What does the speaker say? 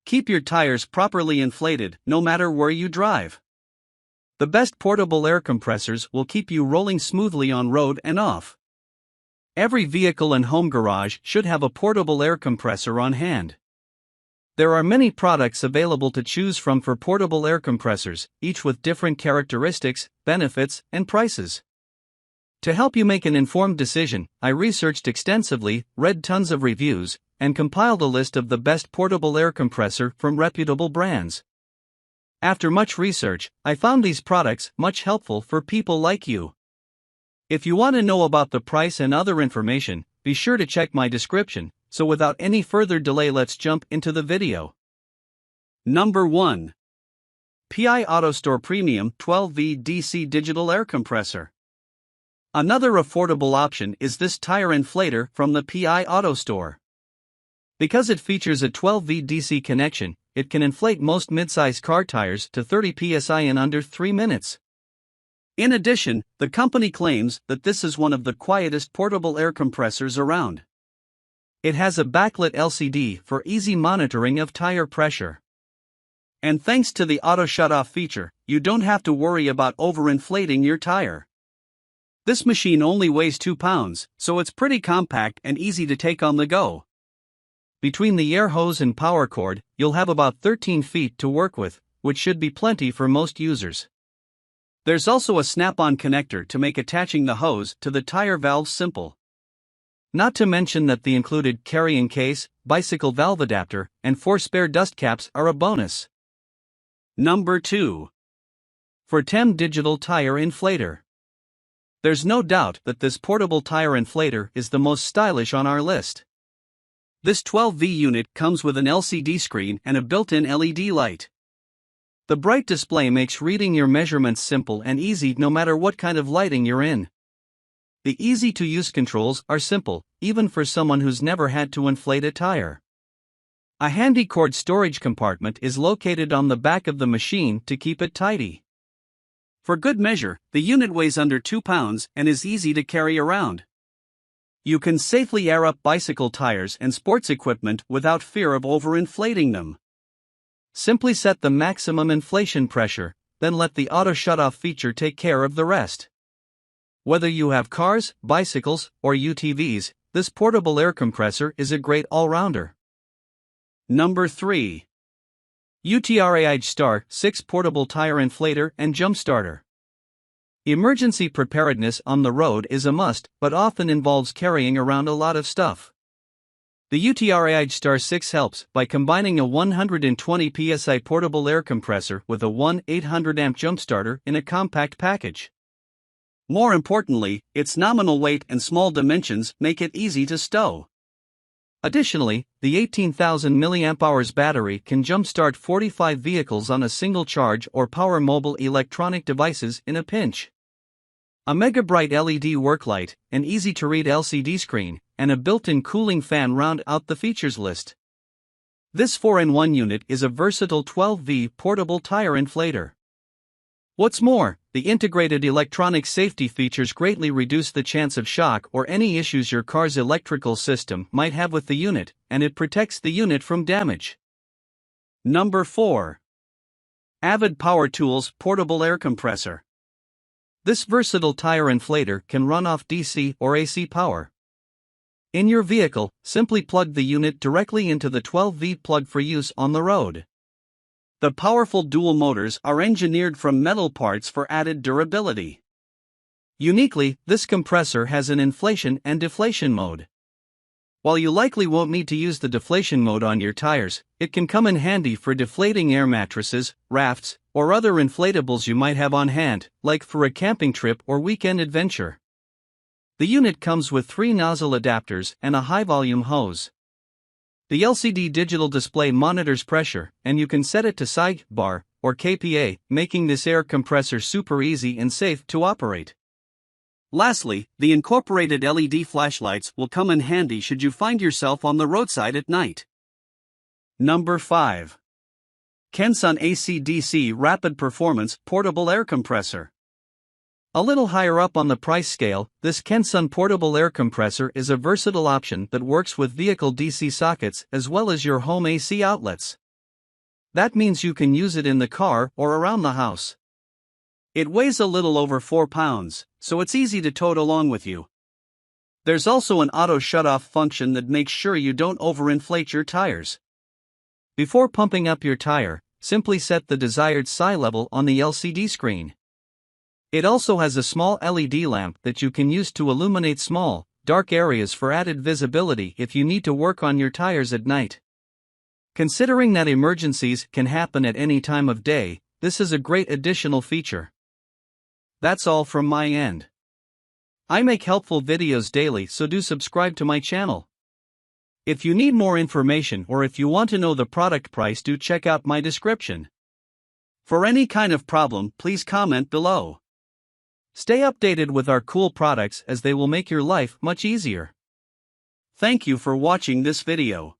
Keep your tires properly inflated no matter where you drive. The best portable air compressors will keep you rolling smoothly on road and off. Every vehicle and home garage should have a portable air compressor on hand. There are many products available to choose from for portable air compressors, each with different characteristics, benefits, and prices. To help you make an informed decision, I researched extensively, read tons of reviews, and compiled a list of the best portable air compressor from reputable brands. After much research, I found these products much helpful for people like you. If you want to know about the price and other information, be sure to check my description. So without any further delay, let's jump into the video. Number 1. PI AutoStore Premium 12V DC Digital Air Compressor. Another affordable option is this tire inflator from the PI AutoStore. Because it features a 12V DC connection, it can inflate most midsize car tires to 30 psi in under 3 minutes. In addition, the company claims that this is one of the quietest portable air compressors around. It has a backlit LCD for easy monitoring of tire pressure. And thanks to the auto shut-off feature, you don't have to worry about overinflating your tire. This machine only weighs 2 pounds, so it's pretty compact and easy to take on the go. Between the air hose and power cord, you'll have about 13 feet to work with, which should be plenty for most users. There's also a snap-on connector to make attaching the hose to the tire valve simple. Not to mention that the included carrying case, bicycle valve adapter, and 4 spare dust caps are a bonus. Number 2. Fortem Digital Tire Inflator. There's no doubt that this portable tire inflator is the most stylish on our list. This 12V unit comes with an LCD screen and a built-in LED light. The bright display makes reading your measurements simple and easy no matter what kind of lighting you're in. The easy-to-use controls are simple, even for someone who's never had to inflate a tire. A handy cord storage compartment is located on the back of the machine to keep it tidy. For good measure, the unit weighs under 2 pounds and is easy to carry around. You can safely air up bicycle tires and sports equipment without fear of overinflating them. Simply set the maximum inflation pressure, then let the auto shut-off feature take care of the rest. Whether you have cars, bicycles, or UTVs, this portable air compressor is a great all-rounder. Number 3. UTRAIJ Star 6 Portable Tire Inflator and Jump Starter. Emergency preparedness on the road is a must, but often involves carrying around a lot of stuff. The UTRAIJ Star 6 helps by combining a 120 psi portable air compressor with a 1-800-amp jump starter in a compact package. More importantly, its nominal weight and small dimensions make it easy to stow. Additionally, the 18,000 mAh battery can jumpstart 45 vehicles on a single charge or power mobile electronic devices in a pinch. A mega-bright LED work light, an easy-to-read LCD screen, and a built-in cooling fan round out the features list. This 4-in-1 unit is a versatile 12V portable tire inflator. What's more, the integrated electronic safety features greatly reduce the chance of shock or any issues your car's electrical system might have with the unit, and it protects the unit from damage. Number 4. Avid Power Tools Portable Air Compressor. This versatile tire inflator can run off DC or AC power. In your vehicle, simply plug the unit directly into the 12V plug for use on the road. The powerful dual motors are engineered from metal parts for added durability. Uniquely, this compressor has an inflation and deflation mode. While you likely won't need to use the deflation mode on your tires, it can come in handy for deflating air mattresses, rafts, or other inflatables you might have on hand, like for a camping trip or weekend adventure. The unit comes with 3 nozzle adapters and a high-volume hose. The LCD digital display monitors pressure, and you can set it to side bar or kPa, making this air compressor super easy and safe to operate. Lastly, the incorporated LED flashlights will come in handy should you find yourself on the roadside at night. Number 5. Kensun AC/DC Rapid Performance Portable Air Compressor. A little higher up on the price scale, this Kensun portable air compressor is a versatile option that works with vehicle DC sockets as well as your home AC outlets. That means you can use it in the car or around the house. It weighs a little over 4 pounds, so it's easy to tote along with you. There's also an auto shut-off function that makes sure you don't overinflate your tires. Before pumping up your tire, simply set the desired SI level on the LCD screen. It also has a small LED lamp that you can use to illuminate small, dark areas for added visibility if you need to work on your tires at night. Considering that emergencies can happen at any time of day, this is a great additional feature. That's all from my end. I make helpful videos daily, so do subscribe to my channel. If you need more information or if you want to know the product price, do check out my description. For any kind of problem, please comment below. Stay updated with our cool products as they will make your life much easier. Thank you for watching this video.